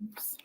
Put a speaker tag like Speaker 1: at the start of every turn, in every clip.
Speaker 1: Oups.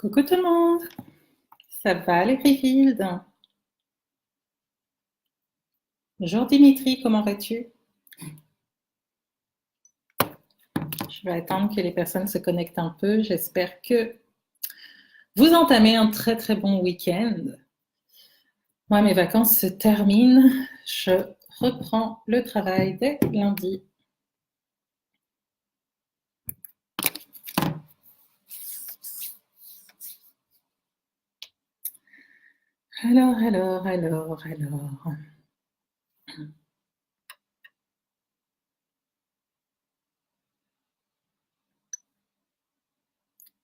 Speaker 1: Coucou tout le monde, ça va les Griffildes? Bonjour Dimitri, comment vas-tu? Je vais attendre que les personnes se connectent un peu. J'espère que vous entamez un très très bon week-end. Moi, mes vacances se terminent. Je reprends le travail dès lundi. Alors.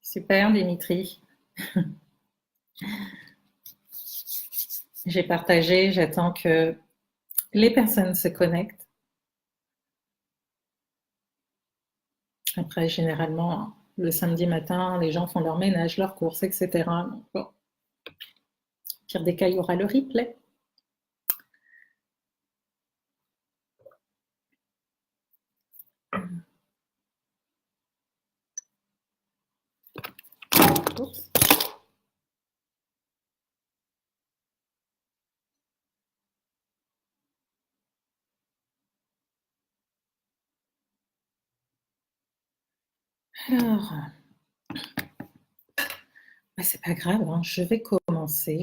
Speaker 1: Super, Dimitri. J'ai partagé, j'attends que les personnes se connectent. Après, généralement, le samedi matin, les gens font leur ménage, leurs courses, etc. Donc, bon. Pire des cas, il y aura le replay. Oups. Alors, c'est pas grave, hein, je vais commencer.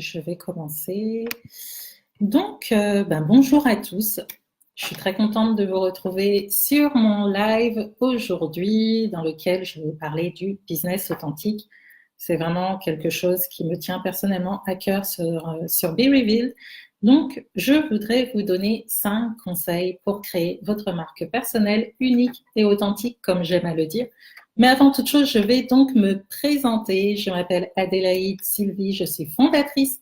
Speaker 1: Donc, bonjour à tous. Je suis très contente de vous retrouver sur mon live aujourd'hui dans lequel je vais vous parler du business authentique. C'est vraiment quelque chose qui me tient personnellement à cœur sur BeRevealed. Donc, je voudrais vous donner 5 conseils pour créer votre marque personnelle unique et authentique, comme j'aime à le dire. Mais avant toute chose, je vais donc me présenter. Je m'appelle Adélaïde Sylvie, je suis fondatrice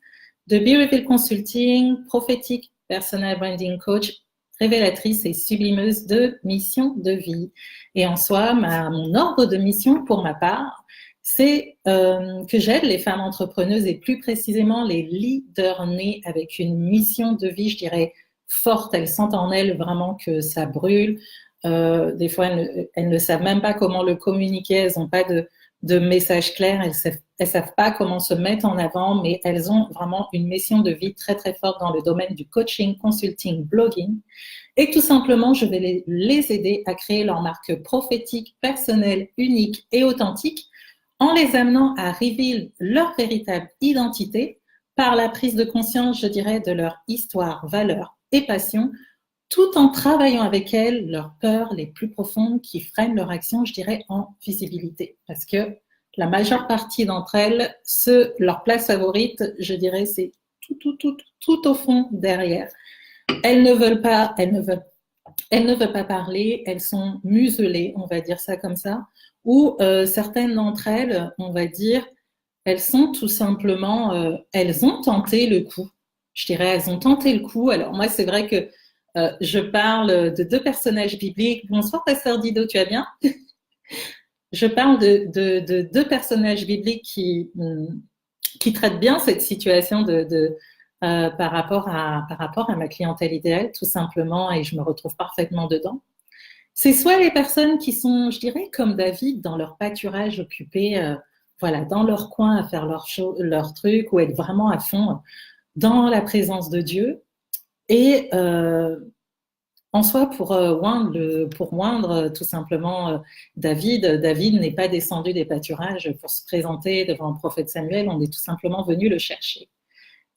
Speaker 1: de BeRevealed Consulting, prophétique, personal branding coach, révélatrice et sublimeuse de mission de vie. Et en soi, mon ordre de mission pour ma part, c'est que j'aide les femmes entrepreneuses et plus précisément les leaders nés avec une mission de vie, je dirais, forte. Elles sentent en elles vraiment que ça brûle. Des fois, elles ne savent même pas comment le communiquer, elles n'ont pas de message clair, elles ne savent pas comment se mettre en avant, mais elles ont vraiment une mission de vie très très forte dans le domaine du coaching, consulting, blogging. Et tout simplement, je vais les aider à créer leur marque prophétique, personnelle, unique et authentique en les amenant à révéler leur véritable identité par la prise de conscience, je dirais, de leur histoire, valeurs et passion, tout en travaillant avec elles leurs peurs les plus profondes qui freinent leur action, je dirais, en visibilité. Parce que la majeure partie d'entre elles, leur place favorite, je dirais, c'est tout au fond derrière. Elles ne veulent pas parler, elles sont muselées, on va dire ça comme ça, ou certaines d'entre elles, on va dire, elles sont tout simplement, elles ont tenté le coup. Je dirais, elles ont tenté le coup. Alors moi, c'est vrai que Je parle de deux personnages bibliques. Bonsoir, Pasteur Dido, tu vas bien? Je parle de deux personnages bibliques qui traitent bien cette situation par rapport à ma clientèle idéale, tout simplement, et je me retrouve parfaitement dedans. C'est soit les personnes qui sont, je dirais, comme David, dans leur pâturage occupé, voilà, dans leur coin à faire leur truc, ou être vraiment à fond dans la présence de Dieu. Et en soi, pour moindre tout simplement David n'est pas descendu des pâturages pour se présenter devant le prophète Samuel, on est tout simplement venu le chercher.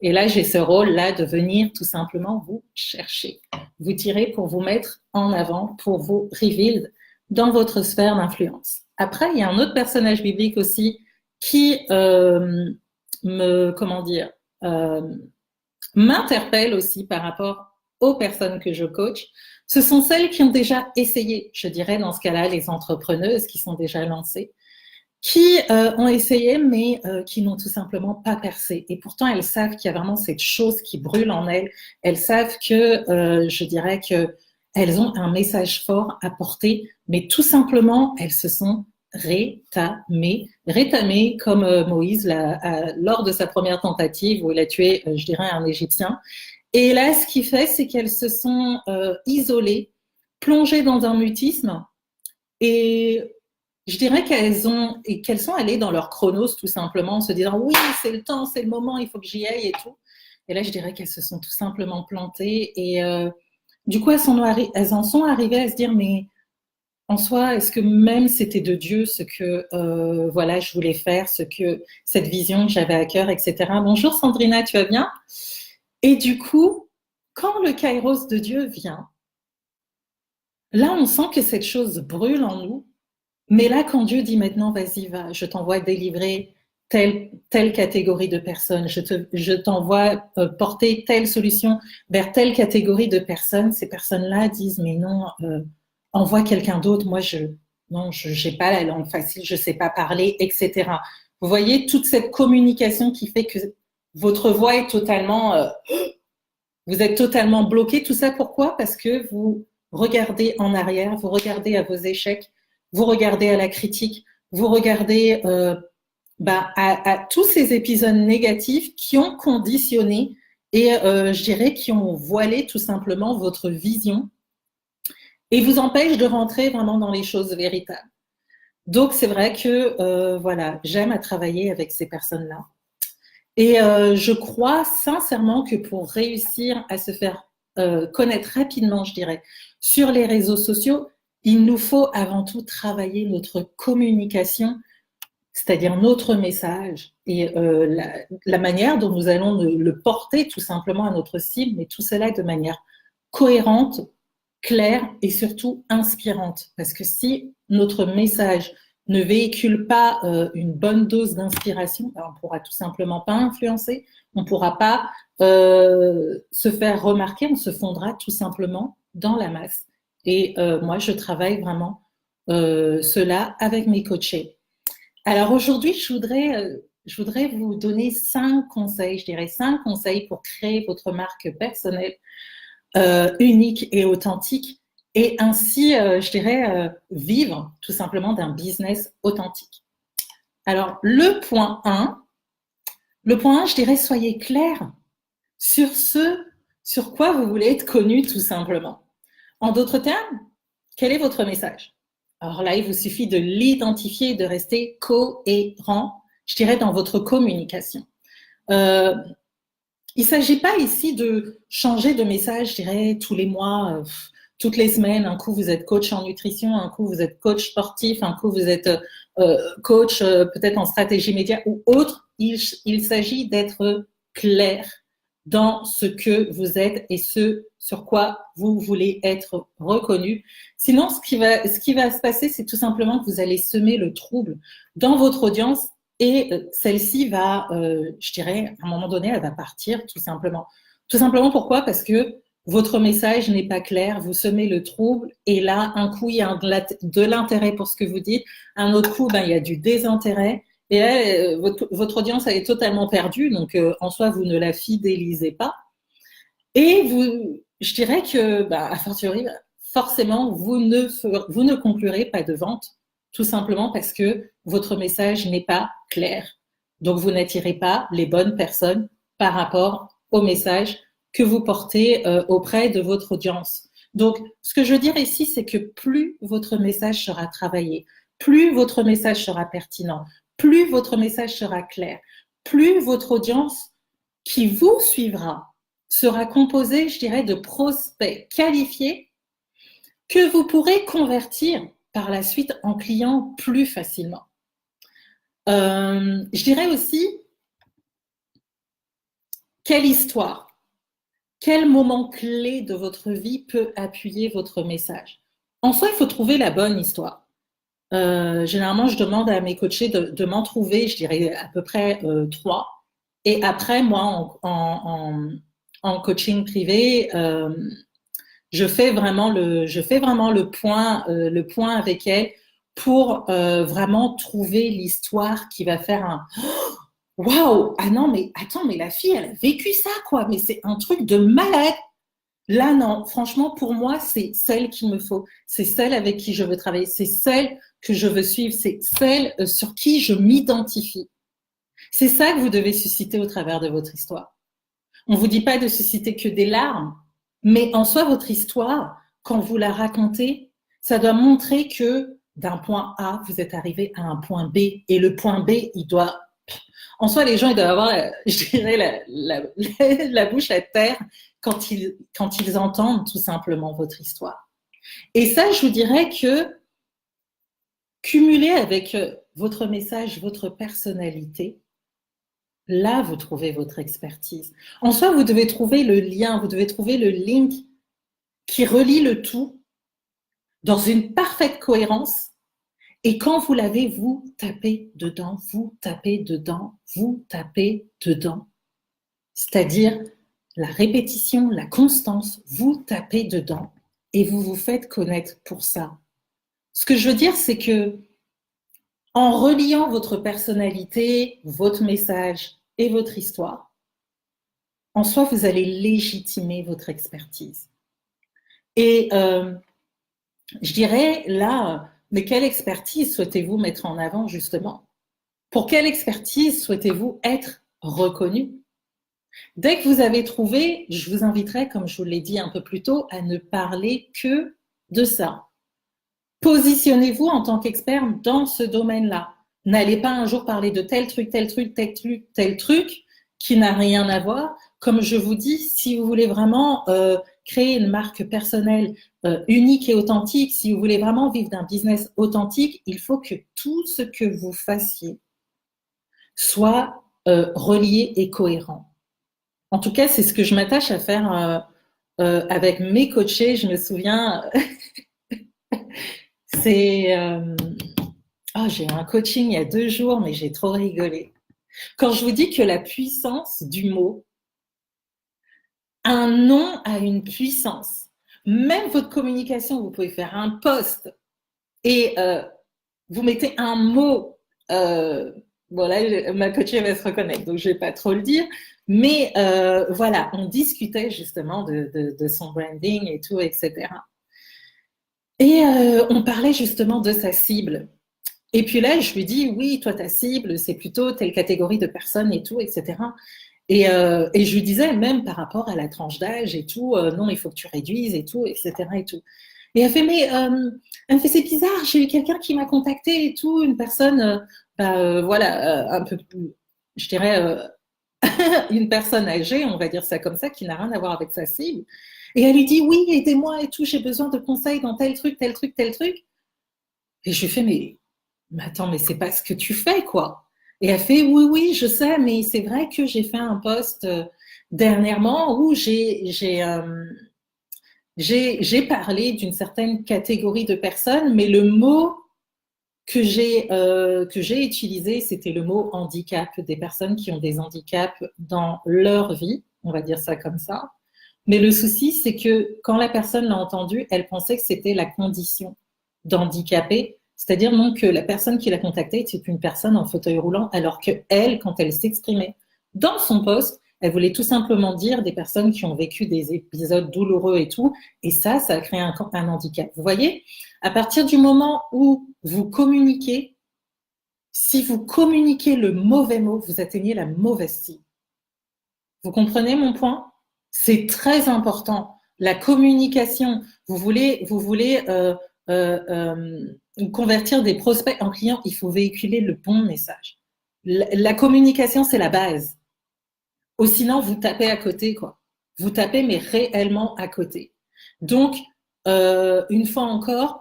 Speaker 1: Et là, j'ai ce rôle-là de venir tout simplement vous chercher, vous tirer pour vous mettre en avant, pour vous reveal dans votre sphère d'influence. Après, il y a un autre personnage biblique aussi qui m'interpelle aussi par rapport aux personnes que je coach. Ce sont celles qui ont déjà essayé, je dirais dans ce cas-là, les entrepreneuses qui sont déjà lancées, qui ont essayé, mais qui n'ont tout simplement pas percé. Et pourtant, elles savent qu'il y a vraiment cette chose qui brûle en elles. Elles savent que, je dirais que elles ont un message fort à porter, mais tout simplement, elles se sont rétamées comme Moïse lors de sa première tentative où il a tué, je dirais, un Égyptien. Et là, ce qu'il fait, c'est qu'elles se sont isolées, plongées dans un mutisme, et je dirais qu'elles sont allées dans leur chronos tout simplement en se disant oui, c'est le temps, c'est le moment, il faut que j'y aille et tout. Et là, je dirais qu'elles se sont tout simplement plantées et du coup, elles en sont arrivées à se dire mais en soi, est-ce que même c'était de Dieu ce que voilà, je voulais faire, cette vision que j'avais à cœur, etc. Bonjour Sandrina, tu vas bien? Et du coup, quand le kairos de Dieu vient, là, on sent que cette chose brûle en nous. Mais là, quand Dieu dit maintenant, vas-y, va, je t'envoie délivrer telle catégorie de personnes, je t'envoie porter telle solution vers telle catégorie de personnes, ces personnes-là disent, mais non, envoie quelqu'un d'autre, moi, je n'ai pas la langue facile, je ne sais pas parler, etc. Vous voyez, toute cette communication qui fait que votre voix est totalement, vous êtes totalement bloqué. Tout ça, pourquoi? Parce que vous regardez en arrière, vous regardez à vos échecs, vous regardez à la critique, vous regardez à tous ces épisodes négatifs qui ont conditionné et je dirais qui ont voilé tout simplement votre vision et vous empêchent de rentrer vraiment dans les choses véritables. Donc c'est vrai que voilà, j'aime à travailler avec ces personnes-là. Et je crois sincèrement que pour réussir à se faire connaître rapidement, je dirais, sur les réseaux sociaux, il nous faut avant tout travailler notre communication, c'est-à-dire notre message et la manière dont nous allons le porter tout simplement à notre cible, mais tout cela de manière cohérente, claire et surtout inspirante. Parce que si notre message ne véhicule pas une bonne dose d'inspiration, on ne pourra tout simplement pas influencer, on ne pourra pas se faire remarquer, on se fondra tout simplement dans la masse. Et moi, je travaille vraiment cela avec mes coachés. Alors aujourd'hui, je voudrais vous donner 5 conseils, je dirais 5 conseils pour créer votre marque personnelle unique et authentique et ainsi, je dirais, vivre tout simplement d'un business authentique. Alors, le point 1, je dirais, soyez clair sur sur quoi vous voulez être connu tout simplement. En d'autres termes, quel est votre message? Alors là, il vous suffit de l'identifier et de rester cohérent, je dirais, dans votre communication. Il ne s'agit pas ici de changer de message, je dirais, tous les mois, toutes les semaines. Un coup, vous êtes coach en nutrition, un coup, vous êtes coach sportif, un coup, vous êtes coach peut-être en stratégie média ou autre. Il s'agit d'être clair dans ce que vous êtes et ce sur quoi vous voulez être reconnu. Sinon, ce qui va se passer, c'est tout simplement que vous allez semer le trouble dans votre audience et celle-ci va, je dirais, à un moment donné, elle va partir tout simplement. Tout simplement pourquoi? Parce que votre message n'est pas clair, vous semez le trouble et là, un coup, il y a de l'intérêt pour ce que vous dites, un autre coup, il y a du désintérêt. Et là, votre audience elle est totalement perdue, donc en soi, vous ne la fidélisez pas. Et je dirais que, a fortiori, forcément, vous ne conclurez pas de vente, tout simplement parce que votre message n'est pas clair. Donc, vous n'attirez pas les bonnes personnes par rapport au message que vous portez auprès de votre audience. Donc, ce que je veux dire ici, c'est que plus votre message sera travaillé, plus votre message sera pertinent, plus votre message sera clair, plus votre audience qui vous suivra sera composée, je dirais, de prospects qualifiés que vous pourrez convertir par la suite en clients plus facilement. Je dirais aussi, quelle histoire, quel moment clé de votre vie peut appuyer votre message? En soi, il faut trouver la bonne histoire. Généralement, je demande à mes coachés de m'en trouver, je dirais à peu près 3. Et après, moi, en coaching privé, je fais vraiment le point avec elle pour vraiment trouver l'histoire qui va faire un waouh, ah non, mais attends, mais la fille, elle a vécu ça, quoi, mais c'est un truc de malade. Là, non, franchement, pour moi, c'est celle qu'il me faut. C'est celle avec qui je veux travailler. C'est celle que je veux suivre. C'est celle sur qui je m'identifie. C'est ça que vous devez susciter au travers de votre histoire. On ne vous dit pas de susciter que des larmes, mais en soi, votre histoire, quand vous la racontez, ça doit montrer que d'un point A, vous êtes arrivé à un point B. Et le point B, il doit... En soi, les gens, ils doivent avoir, je dirais, la bouche à terre quand ils entendent tout simplement votre histoire. Et ça, je vous dirais que cumulé avec votre message, votre personnalité, là, vous trouvez votre expertise. En soi, vous devez trouver le lien, vous devez trouver le link qui relie le tout dans une parfaite cohérence. Et quand vous l'avez, vous tapez dedans, vous tapez dedans, vous tapez dedans. C'est-à-dire la répétition, la constance, vous tapez dedans et vous vous faites connaître pour ça. Ce que je veux dire, c'est que en reliant votre personnalité, votre message et votre histoire, en soi, vous allez légitimer votre expertise. Et je dirais là, mais quelle expertise souhaitez-vous mettre en avant justement? Pour quelle expertise souhaitez-vous être reconnu? Dès que vous avez trouvé, je vous inviterai, comme je vous l'ai dit un peu plus tôt, à ne parler que de ça. Positionnez-vous en tant qu'expert dans ce domaine-là. N'allez pas un jour parler de tel truc, tel truc, tel truc, tel truc qui n'a rien à voir. Comme je vous dis, si vous voulez vraiment créer une marque personnelle unique et authentique, si vous voulez vraiment vivre d'un business authentique, il faut que tout ce que vous fassiez soit relié et cohérent. En tout cas, c'est ce que je m'attache à faire avec mes coachés. Je me souviens, j'ai un coaching il y a 2 jours, mais j'ai trop rigolé. Quand je vous dis que la puissance du mot, un nom a une puissance. Même votre communication, vous pouvez faire un post et vous mettez un mot. Voilà, ma coachée va se reconnaître, donc je ne vais pas trop le dire. Mais voilà, on discutait justement de son branding et tout, etc. Et on parlait justement de sa cible. Et puis là, je lui dis, oui, toi, ta cible, c'est plutôt telle catégorie de personnes et tout, etc. Et je lui disais, même par rapport à la tranche d'âge et tout, non, il faut que tu réduises et tout, etc. Et tout. Et elle fait, mais elle me fait, c'est bizarre, j'ai eu quelqu'un qui m'a contacté et tout, une personne, voilà, un peu plus, je dirais, une personne âgée, on va dire ça comme ça, qui n'a rien à voir avec sa cible. Et elle lui dit, oui, aidez-moi et tout, j'ai besoin de conseils dans tel truc, tel truc, tel truc. Et je lui fais, mais attends, mais c'est pas ce que tu fais, quoi. Et elle fait, oui, oui, je sais, mais c'est vrai que j'ai fait un post dernièrement où j'ai parlé d'une certaine catégorie de personnes, mais le mot que j'ai utilisé, c'était le mot handicap, des personnes qui ont des handicaps dans leur vie, on va dire ça comme ça. Mais le souci, c'est que quand la personne l'a entendu, elle pensait que c'était la condition d'handicapé, c'est-à-dire non que la personne qui l'a contactée était une personne en fauteuil roulant, alors que elle, quand elle s'exprimait dans son poste, Elle voulait tout simplement dire des personnes qui ont vécu des épisodes douloureux et tout. Et ça a créé un handicap. Vous voyez, à partir du moment où vous communiquez, si vous communiquez le mauvais mot, vous atteignez la mauvaise cible. Vous comprenez mon point? C'est très important. La communication, vous voulez convertir des prospects en clients, il faut véhiculer le bon message. La communication, c'est la base. Ou sinon, vous tapez à côté, quoi. Vous tapez, mais réellement à côté. Donc, une fois encore,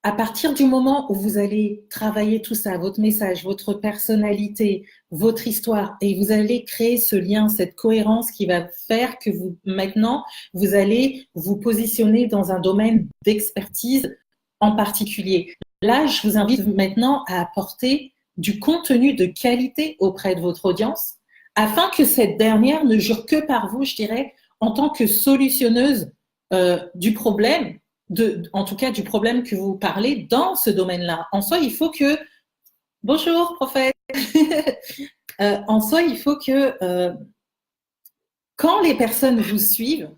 Speaker 1: à partir du moment où vous allez travailler tout ça, votre message, votre personnalité, votre histoire, et vous allez créer ce lien, cette cohérence qui va faire que vous, maintenant, vous allez vous positionner dans un domaine d'expertise en particulier. Là, je vous invite maintenant à apporter du contenu de qualité auprès de votre audience, afin que cette dernière ne jure que par vous, je dirais, en tant que solutionneuse du problème, en tout cas du problème que vous parlez dans ce domaine-là. En soi, il faut que... Bonjour, prophète. En soi, il faut que quand les personnes vous suivent,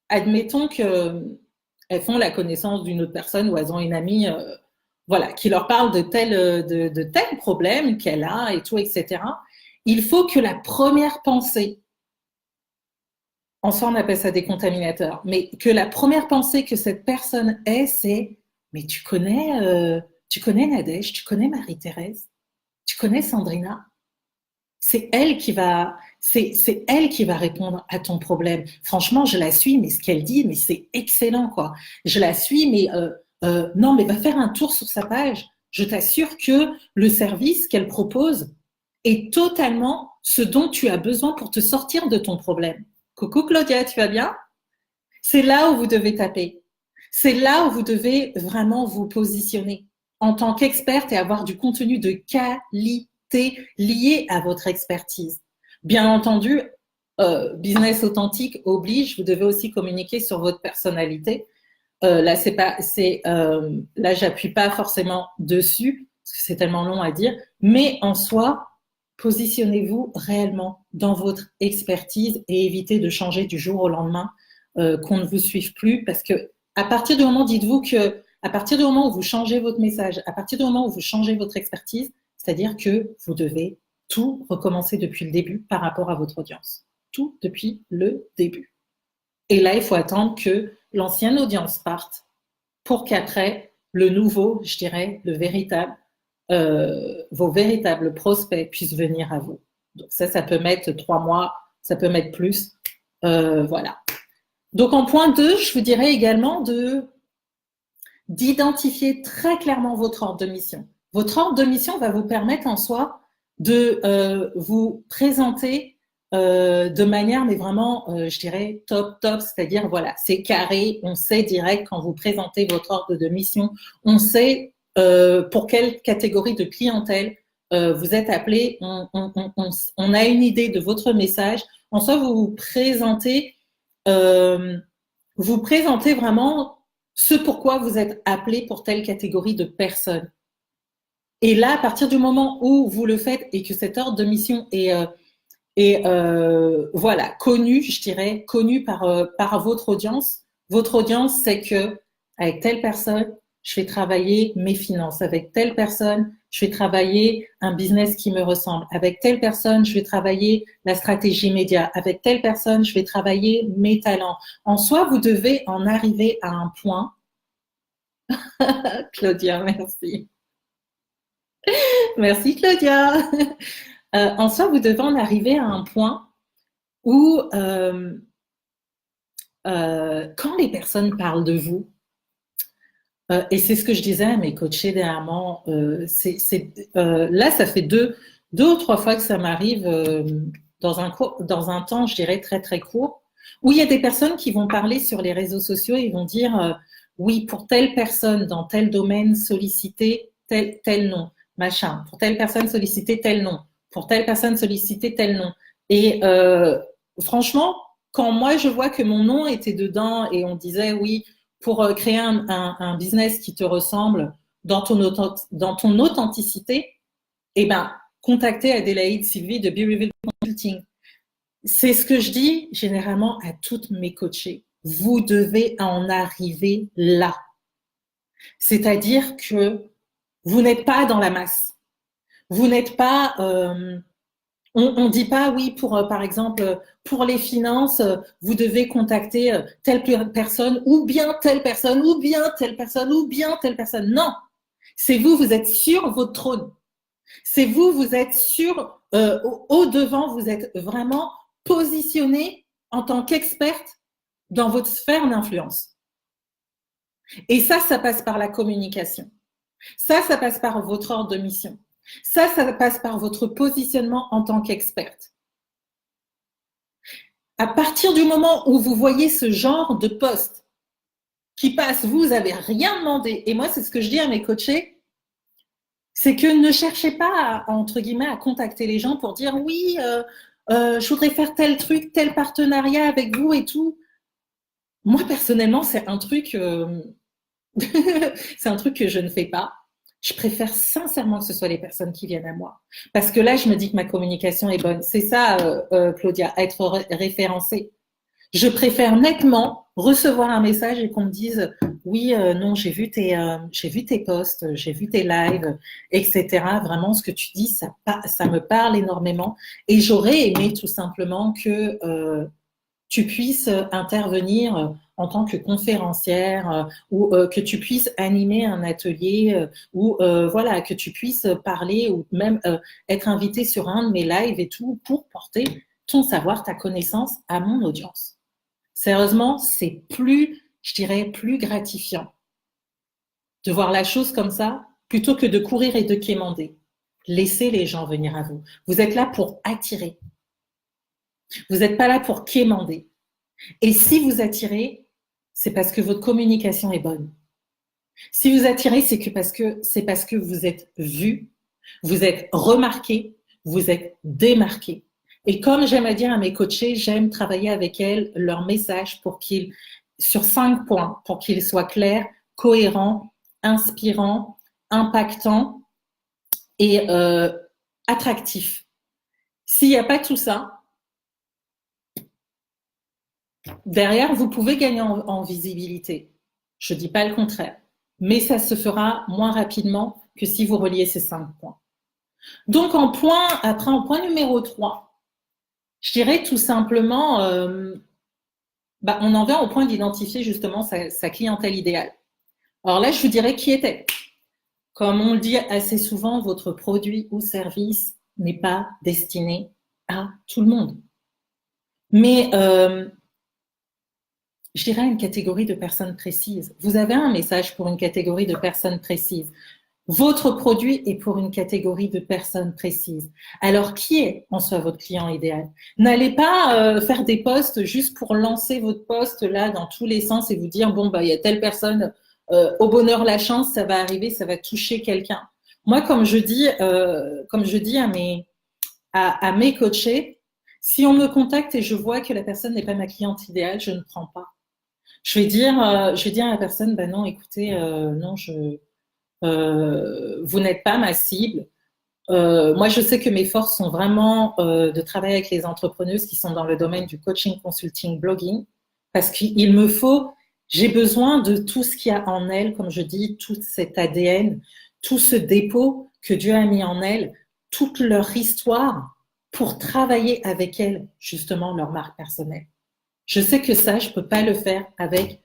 Speaker 1: admettons qu'elles font la connaissance d'une autre personne ou elles ont une amie voilà, qui leur parle de tel problème qu'elle a et tout, etc. Il faut que la première pensée, en soi, on appelle ça des contaminateurs, mais que la première pensée que cette personne ait, c'est « Mais tu connais Nadège, tu connais Marie-Thérèse, tu connais Sandrina ?» C'est elle qui va répondre à ton problème. Franchement, je la suis, mais ce qu'elle dit, mais c'est excellent, quoi. Je la suis, mais non, mais va faire un tour sur sa page. Je t'assure que le service qu'elle propose est totalement ce dont tu as besoin pour te sortir de ton problème. Coucou Claudia, tu vas bien? C'est là où vous devez taper. C'est là où vous devez vraiment vous positionner en tant qu'experte et avoir du contenu de qualité lié à votre expertise. Bien entendu, business authentique oblige, vous devez aussi communiquer sur votre personnalité. Là, là, j'appuie pas forcément dessus parce que c'est tellement long à dire, mais en soi, positionnez-vous réellement dans votre expertise et évitez de changer du jour au lendemain, qu'on ne vous suive plus, parce que à partir du moment, dites-vous que à partir du moment où vous changez votre message, à partir du moment où vous changez votre expertise, c'est-à-dire que vous devez tout recommencer depuis le début par rapport à votre audience. Tout depuis le début. Et là, il faut attendre que l'ancienne audience parte pour qu'après, le nouveau, je dirais, le véritable, vos véritables prospects puissent venir à vous. Donc ça peut mettre 3 mois, ça peut mettre plus. Voilà. Donc en point 2, je vous dirais également d'identifier très clairement votre ordre de mission. Votre ordre de mission va vous permettre en soi de vous présenter de manière, mais vraiment, je dirais, top, c'est-à-dire, voilà, c'est carré, on sait direct quand vous présentez votre ordre de mission, on sait pour quelle catégorie de clientèle vous êtes appelé, on a une idée de votre message. En soi, vous présentez vraiment ce pourquoi vous êtes appelé pour telle catégorie de personnes. Et là, à partir du moment où vous le faites et que cet ordre de mission est voilà, connu, je dirais, connu par votre audience. Votre audience sait que avec telle personne, je vais travailler mes finances. Avec telle personne, je vais travailler un business qui me ressemble. Avec telle personne, je vais travailler la stratégie média. Avec telle personne, je vais travailler mes talents. En soi, vous devez en arriver à un point. Claudia, merci. Merci Claudia. En soi, vous devez en arriver à un point où, quand les personnes parlent de vous, et c'est ce que je disais à mes coachés dernièrement, là, ça fait deux ou trois fois que ça m'arrive dans un temps, je dirais, très, très court, où il y a des personnes qui vont parler sur les réseaux sociaux et ils vont dire oui, pour telle personne dans tel domaine, solliciter tel nom, machin. Pour telle personne, solliciter tel nom. Pour telle personne, solliciter tel nom. Et franchement, quand moi, je vois que mon nom était dedans et on disait oui, pour créer un business qui te ressemble dans ton authenticité, eh ben, contactez Adélaïde Sylvie de Be Revealed Consulting. C'est ce que je dis généralement à toutes mes coachées. Vous devez en arriver là. C'est-à-dire que vous n'êtes pas dans la masse. Vous n'êtes pas... on ne dit pas, oui, par exemple, pour les finances, vous devez contacter telle personne, ou bien telle personne, ou bien telle personne, ou bien telle personne. Non, c'est vous, vous êtes sur votre trône. C'est vous, vous êtes au devant, vous êtes vraiment positionné en tant qu'experte dans votre sphère d'influence. Et ça passe par la communication. Ça passe par votre ordre de mission. Ça passe par votre positionnement en tant qu'experte. À partir du moment où vous voyez ce genre de poste qui passe, vous n'avez rien demandé. Et moi, c'est ce que je dis à mes coachés, c'est que ne cherchez pas, entre guillemets, à contacter les gens pour dire oui, je voudrais faire tel truc, tel partenariat avec vous et tout. Moi, personnellement, c'est un truc, c'est un truc que je ne fais pas. Je préfère sincèrement que ce soit les personnes qui viennent à moi. Parce que là, je me dis que ma communication est bonne. C'est ça, Claudia, être référencée. Je préfère nettement recevoir un message et qu'on me dise oui, non, j'ai vu tes posts, j'ai vu tes lives, etc. Vraiment, ce que tu dis, ça me parle énormément. Et j'aurais aimé tout simplement que tu puisses intervenir en tant que conférencière ou que tu puisses animer un atelier ou voilà, que tu puisses parler ou même être invité sur un de mes lives et tout pour porter ton savoir, ta connaissance à mon audience. Sérieusement, c'est plus, je dirais, plus gratifiant de voir la chose comme ça plutôt que de courir et de quémander. Laissez les gens venir à vous. Vous êtes là pour attirer. Vous n'êtes pas là pour quémander. Et si vous attirez, c'est parce que votre communication est bonne. Si vous attirez, c'est parce que vous êtes vu, vous êtes remarqué, vous êtes démarqué. Et comme j'aime à dire à mes coachés, j'aime travailler avec elles leur message sur 5 points, pour qu'ils soient clairs, cohérents, inspirants, impactants et attractifs. S'il n'y a pas tout ça, derrière, vous pouvez gagner en visibilité. Je ne dis pas le contraire. Mais ça se fera moins rapidement que si vous reliez ces 5 points. Donc, en point numéro 3, je dirais tout simplement, on en vient au point d'identifier justement sa clientèle idéale. Alors là, je vous dirais qui était. Comme on le dit assez souvent, votre produit ou service n'est pas destiné à tout le monde. Mais je dirais une catégorie de personnes précises. Vous avez un message pour une catégorie de personnes précises. Votre produit est pour une catégorie de personnes précises. Alors, qui est en soi votre client idéal? N'allez pas faire des posts juste pour lancer votre post là dans tous les sens et vous dire bon il y a telle personne, au bonheur la chance, ça va arriver, ça va toucher quelqu'un. Moi, comme je dis à mes coachés, si on me contacte et je vois que la personne n'est pas ma cliente idéale, je ne prends pas. Je vais dire à la personne, non, écoutez, non, vous n'êtes pas ma cible. Moi, je sais que mes forces sont vraiment de travailler avec les entrepreneuses qui sont dans le domaine du coaching, consulting, blogging, parce j'ai besoin de tout ce qu'il y a en elles, comme je dis, tout cet ADN, tout ce dépôt que Dieu a mis en elles, toute leur histoire pour travailler avec elles, justement, leur marque personnelle. Je sais que ça, je ne peux pas le faire avec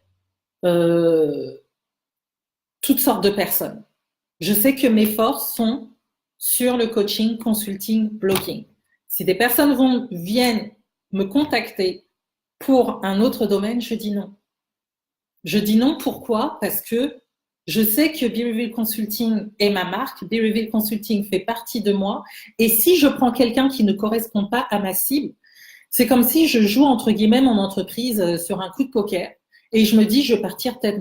Speaker 1: toutes sortes de personnes. Je sais que mes forces sont sur le coaching, consulting, blogging. Si des personnes viennent me contacter pour un autre domaine, je dis non. Je dis non, pourquoi? Parce que je sais que Be Reveal Consulting est ma marque, Be Reveal Consulting fait partie de moi, et si je prends quelqu'un qui ne correspond pas à ma cible, c'est comme si je joue, entre guillemets, mon entreprise sur un coup de poker, et je me dis, je vais partir peut-être,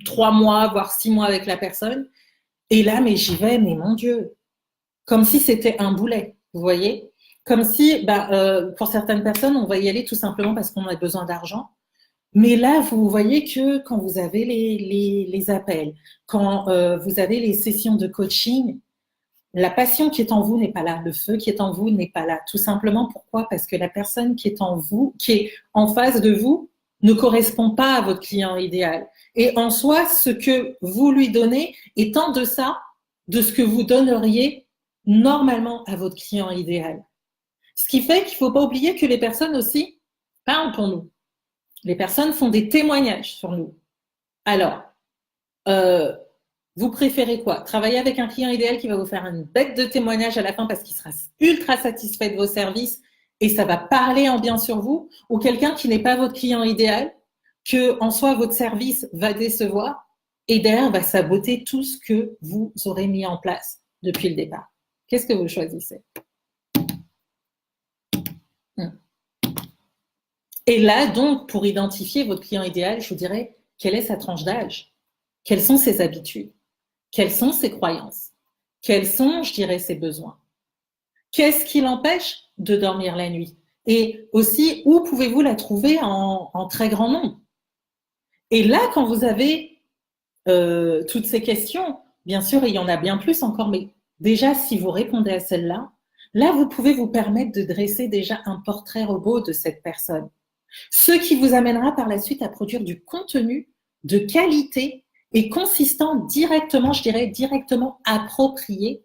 Speaker 1: 3 mois, voire 6 mois avec la personne, et là, mais j'y vais, mais mon Dieu, comme si c'était un boulet, vous voyez? Comme si, pour certaines personnes, on va y aller tout simplement parce qu'on a besoin d'argent. Mais là, vous voyez que quand vous avez les appels, quand vous avez les sessions de coaching, la passion qui est en vous n'est pas là, le feu qui est en vous n'est pas là. Tout simplement, pourquoi? Parce que la personne qui est en vous, qui est en face de vous, ne correspond pas à votre client idéal. Et en soi, ce que vous lui donnez est en deçà de ce que vous donneriez normalement à votre client idéal. Ce qui fait qu'il ne faut pas oublier que les personnes aussi parlent pour nous. Les personnes font des témoignages sur nous. Alors, vous préférez quoi? Travailler avec un client idéal qui va vous faire une bête de témoignage à la fin parce qu'il sera ultra satisfait de vos services et ça va parler en bien sur vous, ou quelqu'un qui n'est pas votre client idéal, que en soi votre service va décevoir et derrière va saboter tout ce que vous aurez mis en place depuis le départ. Qu'est-ce que vous choisissez? Et là, donc, pour identifier votre client idéal, je vous dirais, quelle est sa tranche d'âge? Quelles sont ses habitudes? Quelles sont ses croyances? Quels sont, je dirais, ses besoins? Qu'est-ce qui l'empêche de dormir la nuit? Et aussi, où pouvez-vous la trouver en très grand nombre? Et là, quand vous avez toutes ces questions, bien sûr, il y en a bien plus encore, mais déjà, si vous répondez à celle-là, là, vous pouvez vous permettre de dresser déjà un portrait robot de cette personne. Ce qui vous amènera par la suite à produire du contenu de qualité et consistant directement, je dirais, directement approprié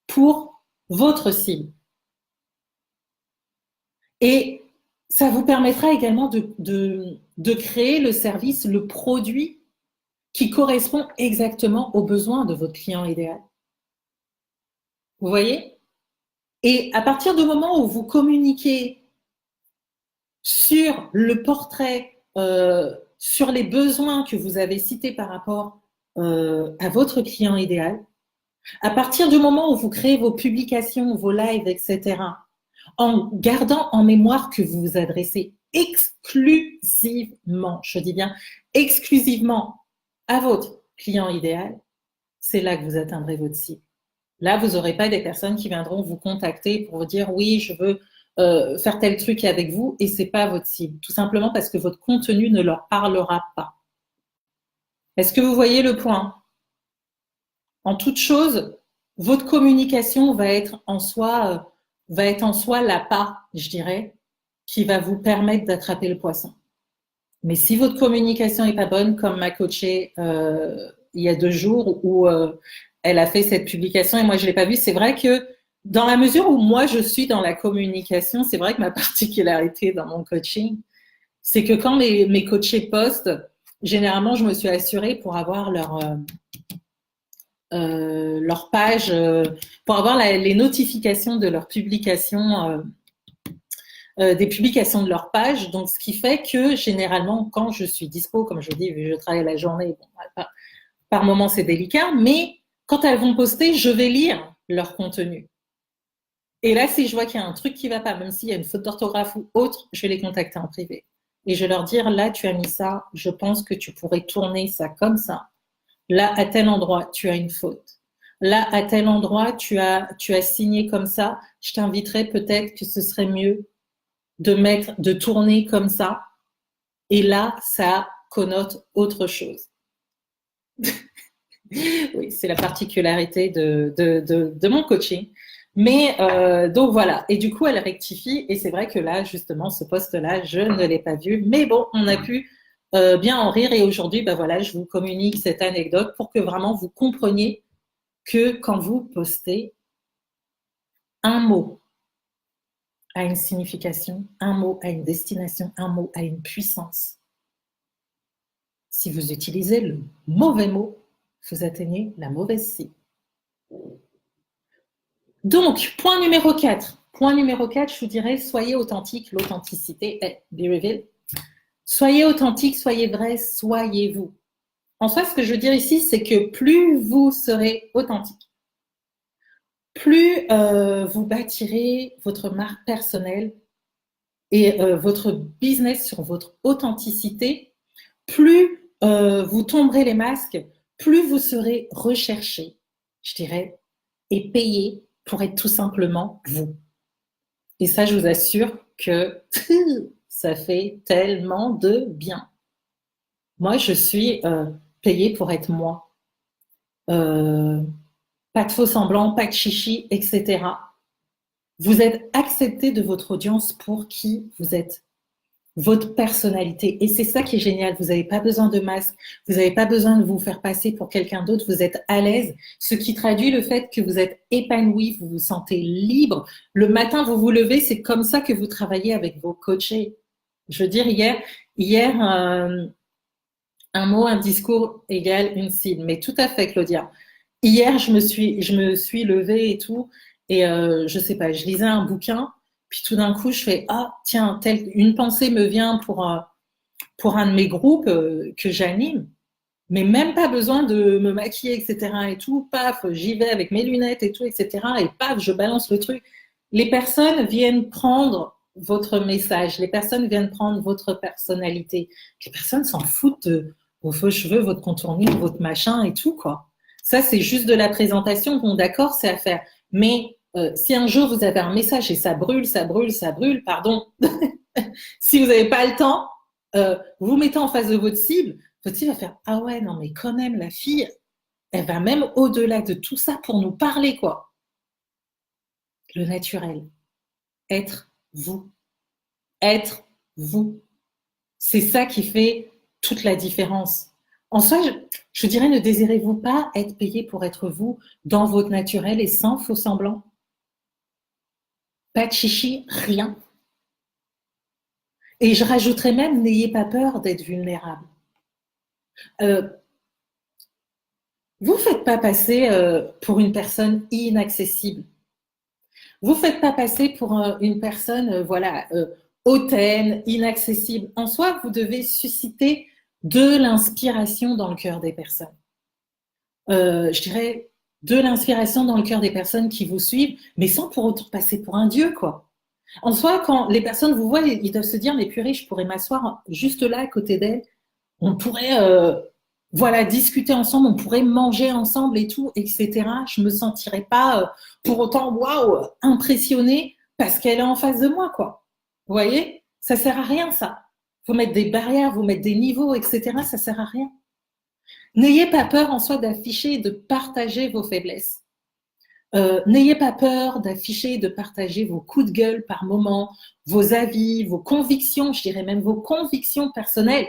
Speaker 1: pour votre cible. Et ça vous permettra également de créer le service, le produit qui correspond exactement aux besoins de votre client idéal. Vous voyez? Et à partir du moment où vous communiquez sur le portrait, sur les besoins que vous avez cités par rapport à votre client idéal, à partir du moment où vous créez vos publications, vos lives, etc., en gardant en mémoire que vous vous adressez exclusivement, je dis bien exclusivement à votre client idéal, c'est là que vous atteindrez votre cible. Là, vous n'aurez pas des personnes qui viendront vous contacter pour vous dire oui, je veux faire tel truc avec vous et c'est pas votre cible. Tout simplement parce que votre contenu ne leur parlera pas. Est-ce que vous voyez le point? En toute chose, votre communication va être en soi l'appât, je dirais, qui va vous permettre d'attraper le poisson. Mais si votre communication n'est pas bonne, comme ma coachée il y a 2 jours où elle a fait cette publication et moi je l'ai pas vue, c'est vrai que dans la mesure où moi je suis dans la communication, c'est vrai que ma particularité dans mon coaching, c'est que quand mes coachés postent, généralement je me suis assurée pour avoir leur page, pour avoir les notifications de leur publication, des publications de leur page. Donc, ce qui fait que généralement, quand je suis dispo, comme je dis, vu que je travaille la journée, bon, par moment c'est délicat, mais quand elles vont poster, je vais lire leur contenu. Et là, si je vois qu'il y a un truc qui ne va pas, même s'il y a une faute d'orthographe ou autre, je vais les contacter en privé. Et je vais leur dire, là, tu as mis ça, je pense que tu pourrais tourner ça comme ça. Là, à tel endroit, tu as une faute. Là, à tel endroit, tu as signé comme ça. Je t'inviterais peut-être que ce serait mieux de tourner comme ça. Et là, ça connote autre chose. Oui, c'est la particularité de mon coaching. Mais donc voilà. Et du coup, elle rectifie. Et c'est vrai que là, justement, ce poste-là, je ne l'ai pas vu. Mais bon, on a pu bien en rire. Et aujourd'hui, ben voilà, je vous communique cette anecdote pour que vraiment vous compreniez que quand vous postez, un mot a une signification, un mot a une destination, un mot a une puissance. Si vous utilisez le mauvais mot, vous atteignez la mauvaise cible. Donc, point numéro 4. Point numéro 4, je vous dirais, soyez authentique. L'authenticité est be reveal. Soyez authentique, soyez vrai, soyez vous. En soi, ce que je veux dire ici, c'est que plus vous serez authentique, plus vous bâtirez votre marque personnelle et votre business sur votre authenticité, plus vous tomberez les masques, plus vous serez recherché, je dirais, et payé pour être tout simplement vous. Et ça, je vous assure que ça fait tellement de bien. Moi, je suis payée pour être moi. Pas pas de faux semblants, pas de chichi, etc. Vous êtes accepté de votre audience pour qui vous êtes, votre personnalité. Et c'est ça qui est génial. Vous n'avez pas besoin de masque, vous n'avez pas besoin de vous faire passer pour quelqu'un d'autre. Vous êtes à l'aise, ce qui traduit le fait que vous êtes épanoui, vous vous sentez libre. Le matin, vous vous levez, c'est comme ça que vous travaillez avec vos coachés. Je veux dire, hier un mot, un discours égale une cible. Mais tout à fait, Claudia. Hier, je me suis levée et tout, et je sais pas, je lisais un bouquin, puis tout d'un coup, je fais ah tiens, une pensée me vient pour un de mes groupes que j'anime, mais même pas besoin de me maquiller, etc. et tout, paf, j'y vais avec mes lunettes et tout, etc. Et paf, je balance le truc. Les personnes viennent prendre votre message, les personnes viennent prendre votre personnalité. Les personnes s'en foutent de vos faux cheveux, votre contourning, votre machin et tout, quoi. Ça, c'est juste de la présentation. Bon, d'accord, c'est à faire. Mais si un jour vous avez un message et ça brûle, ça brûle, ça brûle, pardon, si vous n'avez pas le temps, vous mettez en face de votre cible va faire ah ouais, non, mais quand même, la fille, elle va même au-delà de tout ça pour nous parler, quoi. Le naturel. Être vous. Être vous. C'est ça qui fait toute la différence. En soi, je dirais, ne désirez-vous pas être payé pour être vous dans votre naturel et sans faux semblant? Pas de chichi, rien. Et je rajouterais même, n'ayez pas peur d'être vulnérable. Vous ne faites pas passer pour une personne inaccessible. Vous ne faites pas passer pour une personne hautaine, inaccessible. En soi, vous devez susciter de l'inspiration dans le cœur des personnes. Je dirais de l'inspiration dans le cœur des personnes qui vous suivent, mais sans pour autant passer pour un dieu, quoi. En soi, quand les personnes vous voient, ils doivent se dire, mais purée, je pourrais m'asseoir juste là à côté d'elle. On pourrait discuter ensemble, on pourrait manger ensemble et tout, etc. Je me sentirais pas pour autant waouh, impressionnée parce qu'elle est en face de moi, quoi. Vous voyez, ça sert à rien, ça. Vous mettre des barrières, vous mettre des niveaux, etc. Ça sert à rien. N'ayez pas peur en soi d'afficher et de partager vos faiblesses. N'ayez pas peur d'afficher et de partager vos coups de gueule par moment, vos avis, vos convictions, je dirais même vos convictions personnelles.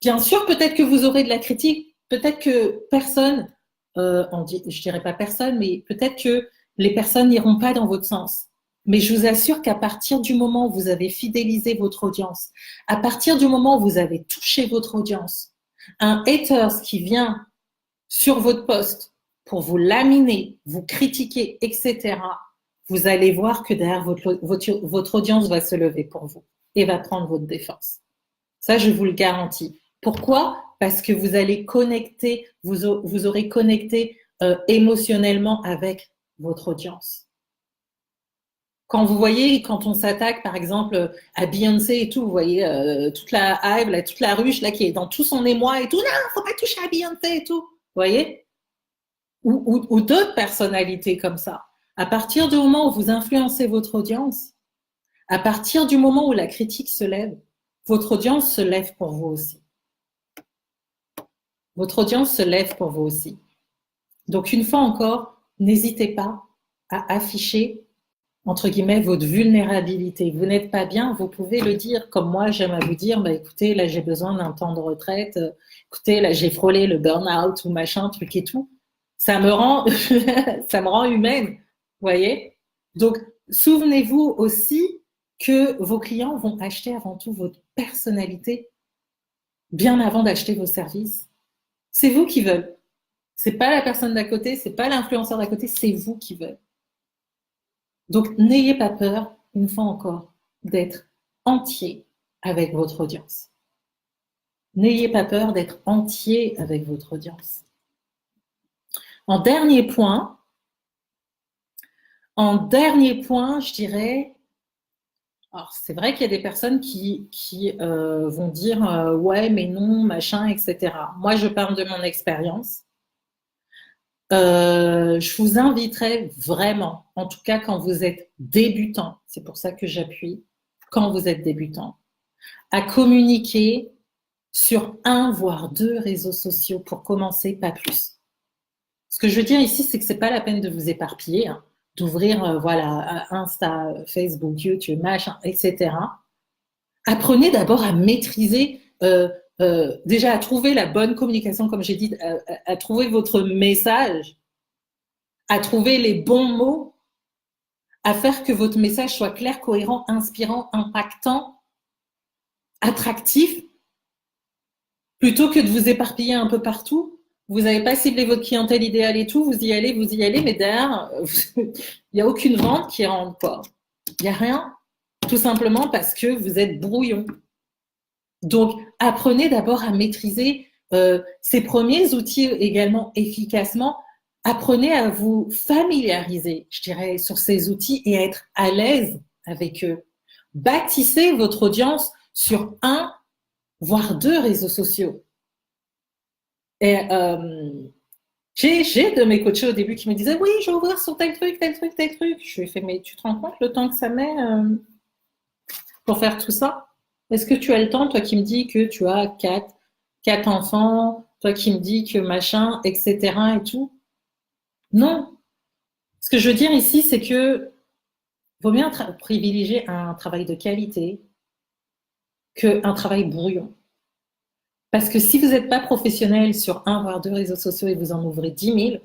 Speaker 1: Bien sûr, peut-être que vous aurez de la critique, peut-être que personne, je dirais pas personne, mais peut-être que les personnes n'iront pas dans votre sens. Mais je vous assure qu'à partir du moment où vous avez fidélisé votre audience, à partir du moment où vous avez touché votre audience, un haters qui vient sur votre post pour vous laminer, vous critiquer, etc., vous allez voir que derrière votre audience va se lever pour vous et va prendre votre défense. Ça, je vous le garantis. Pourquoi? Parce que vous allez connecter, vous aurez connecté émotionnellement avec votre audience. Quand vous voyez, quand on s'attaque, par exemple, à Beyoncé et tout, vous voyez toute la hype, là, toute la ruche là qui est dans tout son émoi et tout, non, faut pas toucher à Beyoncé et tout, vous voyez? Ou d'autres personnalités comme ça. À partir du moment où vous influencez votre audience, à partir du moment où la critique se lève, votre audience se lève pour vous aussi. Votre audience se lève pour vous aussi. Donc, une fois encore, n'hésitez pas à afficher, entre guillemets, votre vulnérabilité. Vous n'êtes pas bien, vous pouvez le dire. Comme moi, j'aime à vous dire, bah, écoutez, là, j'ai besoin d'un temps de retraite. Écoutez, là, j'ai frôlé le burn-out ou machin, truc et tout. Ça me rend, ça me rend humaine, vous voyez? Donc, souvenez-vous aussi que vos clients vont acheter avant tout votre personnalité bien avant d'acheter vos services. C'est vous qui veulent. C'est pas la personne d'à côté, c'est pas l'influenceur d'à côté, c'est vous qui veulent. Donc, n'ayez pas peur, une fois encore, d'être entier avec votre audience. N'ayez pas peur d'être entier avec votre audience. En dernier point, je dirais, alors c'est vrai qu'il y a des personnes qui vont dire ouais, mais non, machin, etc. Moi, je parle de mon expérience. Je vous inviterais vraiment, en tout cas quand vous êtes débutant, c'est pour ça que j'appuie, quand vous êtes débutant, à communiquer sur 1 voire 2 réseaux sociaux pour commencer, pas plus. Ce que je veux dire ici, c'est que c'est pas la peine de vous éparpiller, hein, d'ouvrir voilà, Insta, Facebook, YouTube, machin, etc. Apprenez d'abord à maîtriser, déjà à trouver la bonne communication, comme j'ai dit, à trouver votre message, à trouver les bons mots, à faire que votre message soit clair, cohérent, inspirant, impactant, attractif, plutôt que de vous éparpiller un peu partout. Vous n'avez pas ciblé votre clientèle idéale et tout, vous y allez, mais derrière, il n'y a aucune vente qui rentre, quoi. Il n'y a rien, tout simplement parce que vous êtes brouillon. Donc, apprenez d'abord à maîtriser ces premiers outils également efficacement. Apprenez à vous familiariser, je dirais, sur ces outils et à être à l'aise avec eux. Bâtissez votre audience sur un, voire deux réseaux sociaux. Et j'ai de mes coachés au début qui me disaient oui, je vais ouvrir sur tel truc, tel truc, tel truc. Je lui ai fait, mais tu te rends compte le temps que ça met pour faire tout ça? Est-ce que tu as le temps, toi qui me dis que tu as quatre enfants, toi qui me dis que machin, etc. et tout? Non. Ce que je veux dire ici, c'est que vaut mieux privilégier un travail de qualité qu'un travail brouillon. Parce que si vous n'êtes pas professionnel sur un voire deux réseaux sociaux et vous en ouvrez 10 000,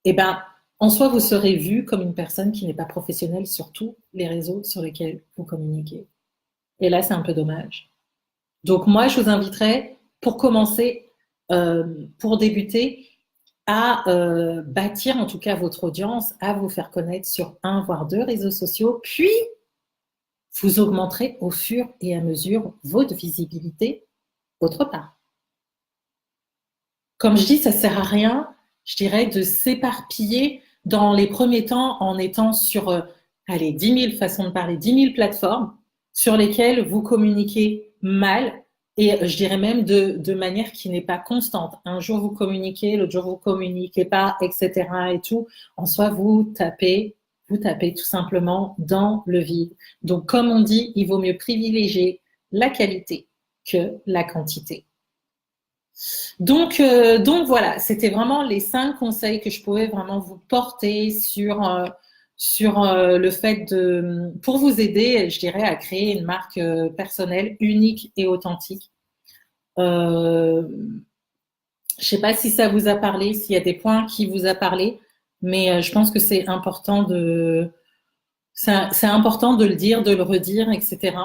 Speaker 1: eh ben, en soi, vous serez vu comme une personne qui n'est pas professionnelle sur tous les réseaux sur lesquels vous communiquez. Et là, c'est un peu dommage. Donc, moi, je vous inviterais, pour commencer, pour débuter, à bâtir en tout cas votre audience, à vous faire connaître sur un voire deux réseaux sociaux, puis vous augmenterez au fur et à mesure votre visibilité autre part. Comme je dis, ça ne sert à rien, je dirais, de s'éparpiller dans les premiers temps en étant sur, 10 000 façons de parler, 10 000 plateformes sur lesquelles vous communiquez mal et je dirais même de manière qui n'est pas constante. Un jour, vous communiquez, l'autre jour, vous communiquez pas, etc. et tout. En soi, vous tapez tout simplement dans le vide. Donc, comme on dit, il vaut mieux privilégier la qualité que la quantité. Donc voilà, c'était vraiment les 5 conseils que je pouvais vraiment vous porter sur le fait pour vous aider, je dirais, à créer une marque personnelle unique et authentique. Je sais pas si ça vous a parlé, s'il y a des points qui vous a parlé, mais je pense que c'est important c'est important de le dire, de le redire, etc.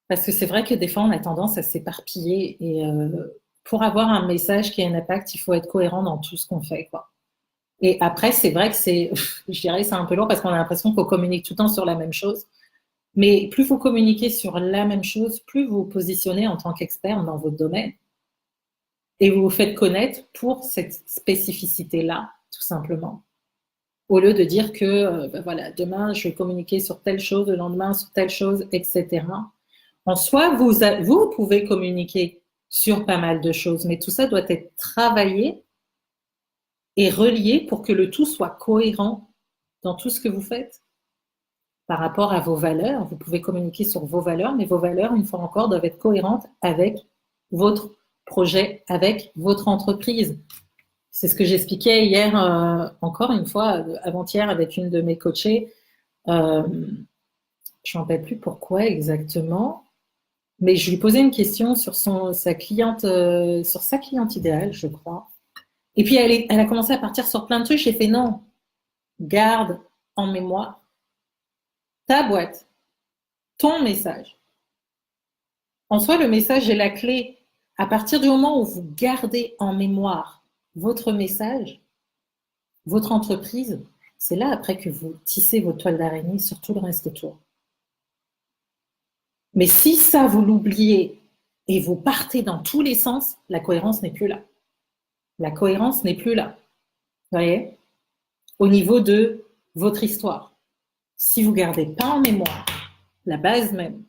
Speaker 1: Parce que c'est vrai que des fois, on a tendance à s'éparpiller et pour avoir un message qui a un impact, il faut être cohérent dans tout ce qu'on fait, quoi. Et après, c'est vrai que je dirais, c'est un peu lourd parce qu'on a l'impression qu'on communique tout le temps sur la même chose. Mais plus vous communiquez sur la même chose, plus vous vous positionnez en tant qu'expert dans votre domaine. Et vous vous faites connaître pour cette spécificité-là, tout simplement. Au lieu de dire que, voilà, demain, je vais communiquer sur telle chose, le lendemain, sur telle chose, etc. En soi, vous pouvez communiquer sur pas mal de choses, mais tout ça doit être travaillé et relié pour que le tout soit cohérent dans tout ce que vous faites. Par rapport à vos valeurs, vous pouvez communiquer sur vos valeurs, mais vos valeurs, une fois encore, doivent être cohérentes avec votre projet, avec votre entreprise. C'est ce que j'expliquais hier, encore une fois, avant-hier, avec une de mes coachées. Je ne me rappelle plus pourquoi exactement. Mais je lui posais une question sur sa cliente idéale, je crois. Et puis, elle a commencé à partir sur plein de trucs. J'ai fait non, garde en mémoire ta boîte, ton message. En soi, le message est la clé. À partir du moment où vous gardez en mémoire votre message, votre entreprise, c'est là après que vous tissez votre toile d'araignée sur tout le reste autour. Mais si ça, vous l'oubliez et vous partez dans tous les sens, la cohérence n'est plus là. La cohérence n'est plus là. Vous voyez? Au niveau de votre histoire. Si vous ne gardez pas en mémoire la base même,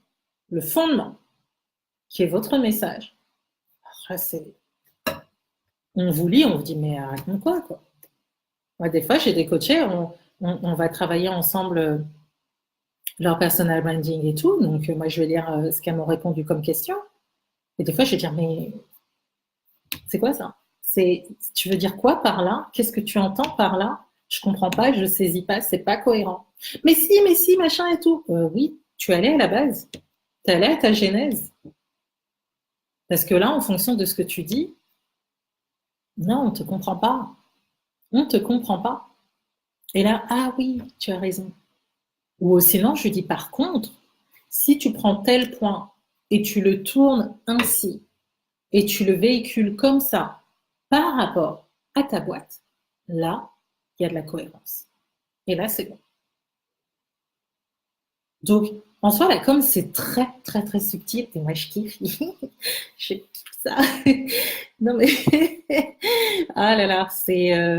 Speaker 1: le fondement, qui est votre message, on vous lit, on vous dit, mais raconte-quoi, quoi. Moi, des fois, j'ai des coachés, on va travailler ensemble leur personal branding et tout. Donc, moi, je vais lire ce qu'elles m'ont répondu comme question. Et des fois, je vais dire, mais c'est quoi ça? Tu veux dire quoi par là? Qu'est-ce que tu entends par là? Je comprends pas, je saisis pas, c'est pas cohérent. Mais si, machin et tout. Oui, tu es allé à la base. Tu es allé à ta genèse. Parce que là, en fonction de ce que tu dis, non, on ne te comprend pas. On ne te comprend pas. Et là, ah oui, tu as raison. Ou sinon, je dis par contre, si tu prends tel point et tu le tournes ainsi, et tu le véhicules comme ça, par rapport à ta boîte, là, il y a de la cohérence. Et là, c'est bon. Donc, en soi, la com, c'est très, très, très subtil. Et moi, je kiffe. Je kiffe ça. Non, mais. Ah là là,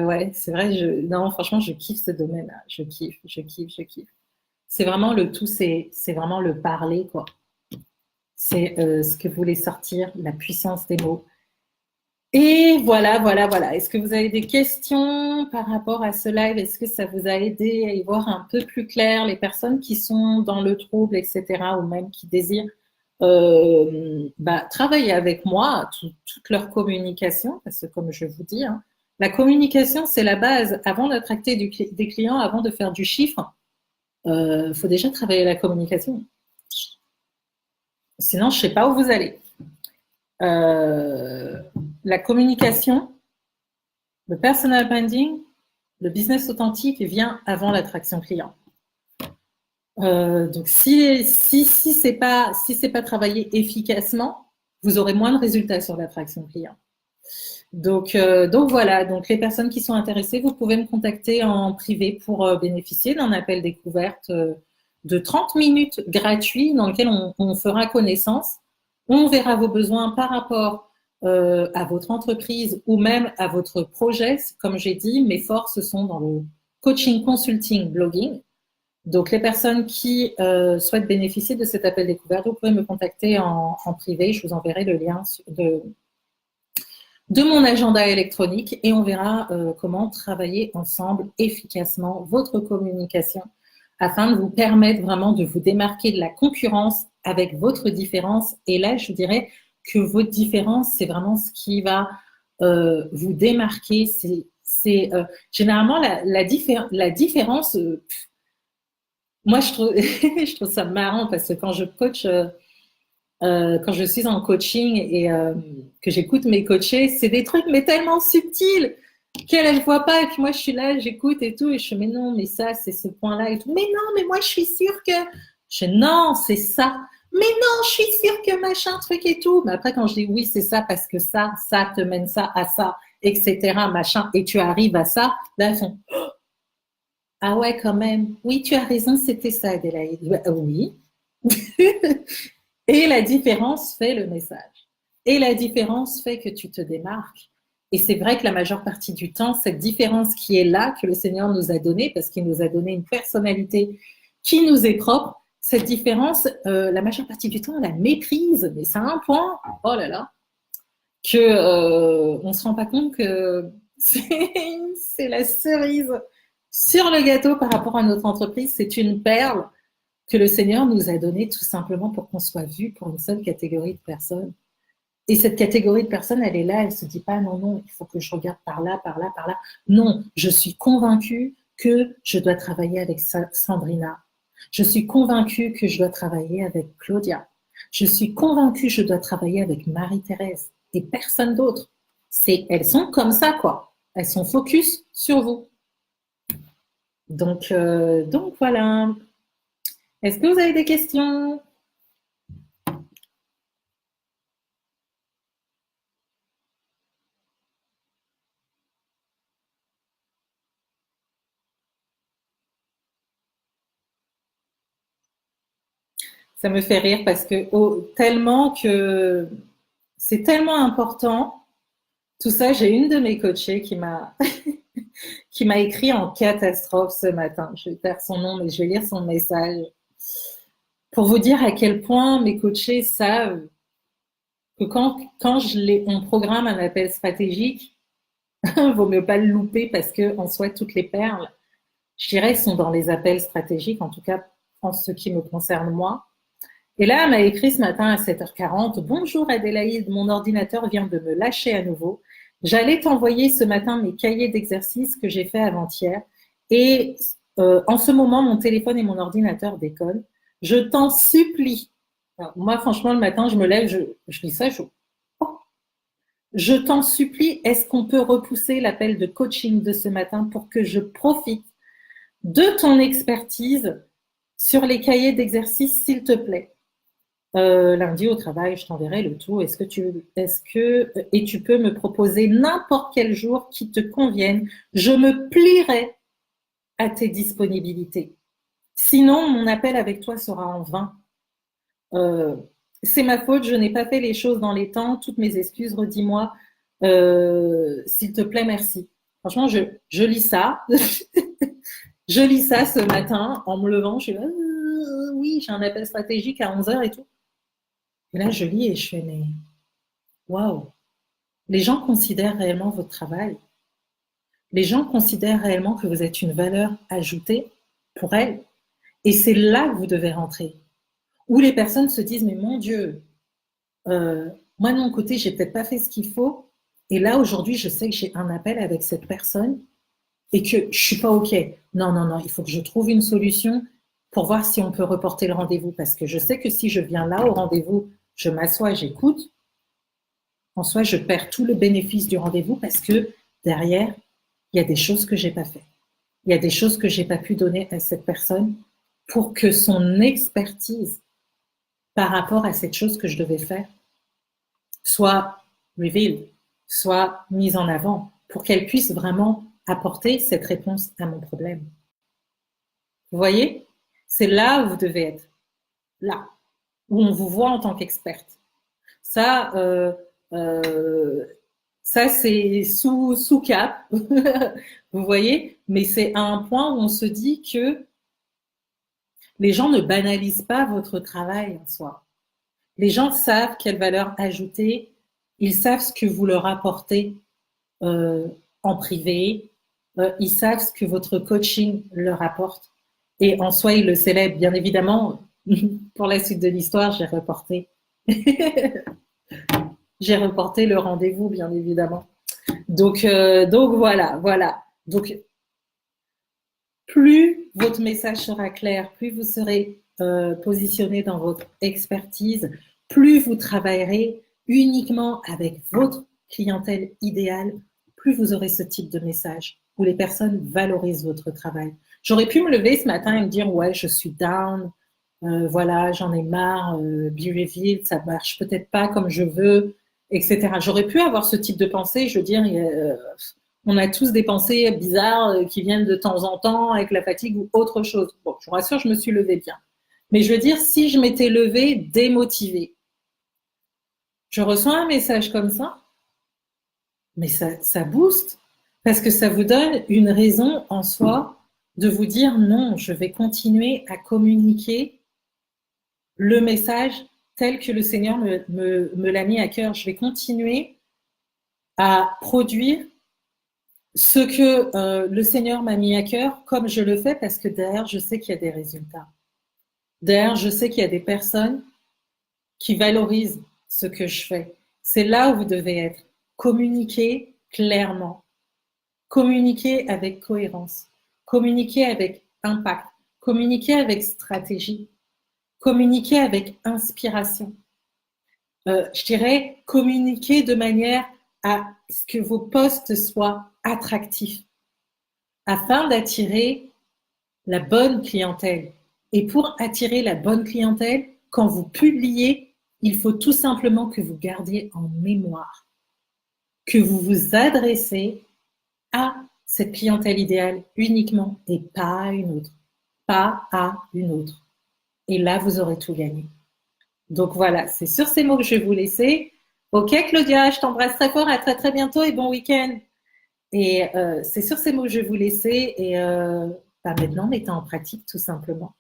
Speaker 1: ouais, c'est vrai. Non, franchement, je kiffe ce domaine-là. Je kiffe, je kiffe, je kiffe. C'est vraiment le tout, c'est vraiment le parler, quoi. C'est ce que vous voulez sortir, la puissance des mots. Et voilà, voilà, voilà. Est-ce que vous avez des questions par rapport à ce live? Est-ce que ça vous a aidé à y voir un peu plus clair les personnes qui sont dans le trouble, etc., ou même qui désirent travailler avec moi, toute leur communication, parce que comme je vous dis, hein, la communication, c'est la base. Avant d'attracter des clients, avant de faire du chiffre, faut déjà travailler la communication. Sinon, je ne sais pas où vous allez. La communication, le personal branding, le business authentique vient avant l'attraction client. Donc, si c'est pas travaillé efficacement, vous aurez moins de résultats sur l'attraction client. Donc voilà. Donc les personnes qui sont intéressées, vous pouvez me contacter en privé pour bénéficier d'un appel découverte de 30 minutes gratuit dans lequel on fera connaissance. On verra vos besoins par rapport à votre entreprise ou même à votre projet. Comme j'ai dit, mes forces sont dans le coaching, consulting, blogging. Donc, les personnes qui souhaitent bénéficier de cet appel découverte, vous pouvez me contacter en privé. Je vous enverrai le lien de mon agenda électronique et on verra comment travailler ensemble efficacement votre communication afin de vous permettre vraiment de vous démarquer de la concurrence avec votre différence. Et là, je dirais que votre différence, c'est vraiment ce qui va vous démarquer. C'est généralement la différence. Moi, je trouve, je trouve ça marrant parce que quand je coach, quand je suis en coaching et que j'écoute mes coachés, c'est des trucs mais tellement subtils qu'elle ne voit pas. Et puis moi, je suis là, j'écoute et tout. Et je fais, mais non, mais ça, c'est ce point-là et tout. Mais non, mais moi, je suis sûre que... Je fais, non, c'est ça. Mais non, je suis sûre que machin, truc et tout. Mais après, quand je dis oui, c'est ça parce que ça te mène ça à ça, etc., machin, et tu arrives à ça, là, elles font... Ah ouais, quand même. Oui, tu as raison, c'était ça, Adélaïde. Oui. Et la différence fait le message. Et la différence fait que tu te démarques. Et c'est vrai que la majeure partie du temps, cette différence qui est là, que le Seigneur nous a donnée, parce qu'il nous a donné une personnalité qui nous est propre, cette différence, la majeure partie du temps, on la méprise. Mais c'est un point, oh là là, que on se rend pas compte que c'est la cerise sur le gâteau par rapport à notre entreprise. C'est une perle que le Seigneur nous a donné tout simplement pour qu'on soit vu pour une seule catégorie de personnes. Et cette catégorie de personnes, elle est là, elle ne se dit pas non, non, il faut que je regarde par là, par là, par là. Non, je suis convaincue que je dois travailler avec Sandrina. Je suis convaincue que je dois travailler avec Claudia. Je suis convaincue que je dois travailler avec Marie-Thérèse et personne d'autre. Elles sont comme ça, quoi. Elles sont focus sur vous. Donc voilà. Est-ce que vous avez des questions? Ça me fait rire parce que c'est tellement important. Tout ça, j'ai une de mes coachées qui m'a qui m'a écrit en catastrophe ce matin. Je vais faire son nom, mais je vais lire son message pour vous dire à quel point mes coachés savent que quand on programme un appel stratégique, vaut mieux pas le louper parce que en soi toutes les perles, je dirais, sont dans les appels stratégiques, en tout cas en ce qui me concerne moi. Et là, elle m'a écrit ce matin à 7h40. Bonjour Adélaïde, mon ordinateur vient de me lâcher à nouveau. J'allais t'envoyer ce matin mes cahiers d'exercices que j'ai fait avant-hier. Et en ce moment, mon téléphone et mon ordinateur déconnent. Je t'en supplie. Alors, moi, franchement, le matin, je me lève, je lis ça, oh. Je t'en supplie, est-ce qu'on peut repousser l'appel de coaching de ce matin pour que je profite de ton expertise sur les cahiers d'exercices, s'il te plaît. Lundi au travail, je t'enverrai le tout. Et tu peux me proposer n'importe quel jour qui te convienne. Je me plierai à tes disponibilités. Sinon, mon appel avec toi sera en vain. C'est ma faute, je n'ai pas fait les choses dans les temps. Toutes mes excuses, redis-moi. S'il te plaît, merci. Franchement, je lis ça. Je lis ça ce matin en me levant. Je suis là, oui, j'ai un appel stratégique à 11h et tout. Et là, je lis et je fais, mais waouh, les gens considèrent réellement votre travail. Les gens considèrent réellement que vous êtes une valeur ajoutée pour elles. Et c'est là que vous devez rentrer. Où les personnes se disent, mais mon Dieu, moi de mon côté, j'ai peut-être pas fait ce qu'il faut. Et là, aujourd'hui, je sais que j'ai un appel avec cette personne et que je suis pas OK. Non, non, non, il faut que je trouve une solution pour voir si on peut reporter le rendez-vous. Parce que je sais que si je viens là au rendez-vous, je m'assois, j'écoute, en soi, je perds tout le bénéfice du rendez-vous parce que derrière, il y a des choses que j'ai pas fait. Il y a des choses que j'ai pas pu donner à cette personne pour que son expertise par rapport à cette chose que je devais faire soit revealed, soit mise en avant pour qu'elle puisse vraiment apporter cette réponse à mon problème. Vous voyez? C'est là où vous devez être. Là. Où on vous voit en tant qu'experte. Ça, c'est sous cap. Vous voyez? Mais c'est à un point où on se dit que les gens ne banalisent pas votre travail en soi. Les gens savent quelle valeur ajouter, ils savent ce que vous leur apportez en privé, ils savent ce que votre coaching leur apporte. Et en soi, ils le célèbrent. Bien évidemment, pour la suite de l'histoire, j'ai reporté. J'ai reporté le rendez-vous, bien évidemment. Donc voilà. Donc, plus votre message sera clair, plus vous serez positionné dans votre expertise, plus vous travaillerez uniquement avec votre clientèle idéale, plus vous aurez ce type de message où les personnes valorisent votre travail. J'aurais pu me lever ce matin et me dire, ouais, je suis down, voilà, j'en ai marre, be revealed, ça marche peut-être pas comme je veux, etc. J'aurais pu avoir ce type de pensée, je veux dire, on a tous des pensées bizarres qui viennent de temps en temps avec la fatigue ou autre chose. Bon, je vous rassure, je me suis levée bien. Mais je veux dire, si je m'étais levée démotivée, je reçois un message comme ça, mais ça booste parce que ça vous donne une raison en soi de vous dire non, je vais continuer à communiquer le message tel que le Seigneur me l'a mis à cœur. Je vais continuer à produire ce que le Seigneur m'a mis à cœur, comme je le fais, parce que derrière, je sais qu'il y a des résultats. Derrière, je sais qu'il y a des personnes qui valorisent ce que je fais. C'est là où vous devez être. Communiquer clairement. Communiquer avec cohérence. Communiquer avec impact. Communiquer avec stratégie. Communiquer avec inspiration. Je dirais communiquer de manière à ce que vos posts soient attractifs afin d'attirer la bonne clientèle. Et pour attirer la bonne clientèle, quand vous publiez, il faut tout simplement que vous gardiez en mémoire que vous vous adressez à cette clientèle idéale uniquement et pas à une autre. Pas à une autre. Et là, vous aurez tout gagné. Donc voilà, c'est sur ces mots que je vais vous laisser. Ok Claudia, je t'embrasse très fort, à très très bientôt et bon week-end. Et c'est sur ces mots que je vais vous laisser et maintenant mettez en pratique tout simplement.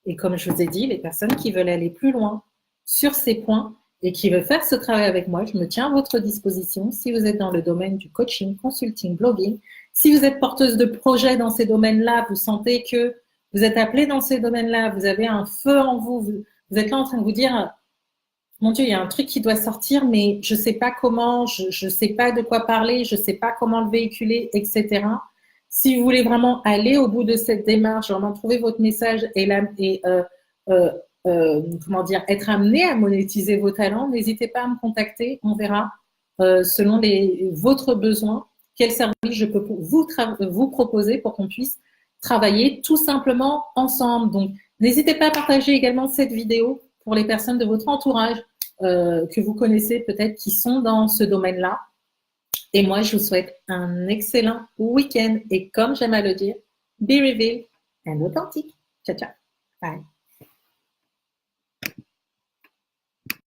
Speaker 1: Et comme je vous ai dit, les personnes qui veulent aller plus loin sur ces points et qui veulent faire ce travail avec moi, je me tiens à votre disposition. Si vous êtes dans le domaine du coaching, consulting, blogging, si vous êtes porteuse de projets dans ces domaines-là, vous sentez que vous êtes appelé dans ces domaines-là, vous avez un feu en vous, vous êtes là en train de vous dire Mon Dieu, il y a un truc qui doit sortir, mais je ne sais pas comment, je ne sais pas de quoi parler, je ne sais pas comment le véhiculer, etc. Si vous voulez vraiment aller au bout de cette démarche, vraiment trouver votre message euh, comment dire, être amené à monétiser vos talents, n'hésitez pas à me contacter. On verra selon votre besoin quel service je peux vous proposer pour qu'on puisse travailler tout simplement ensemble. Donc, n'hésitez pas à partager également cette vidéo pour les personnes de votre entourage que vous connaissez peut-être qui sont dans ce domaine-là. Et moi, je vous souhaite un excellent week-end. Et comme j'aime à le dire, be revealed and authentique. Ciao, ciao. Bye.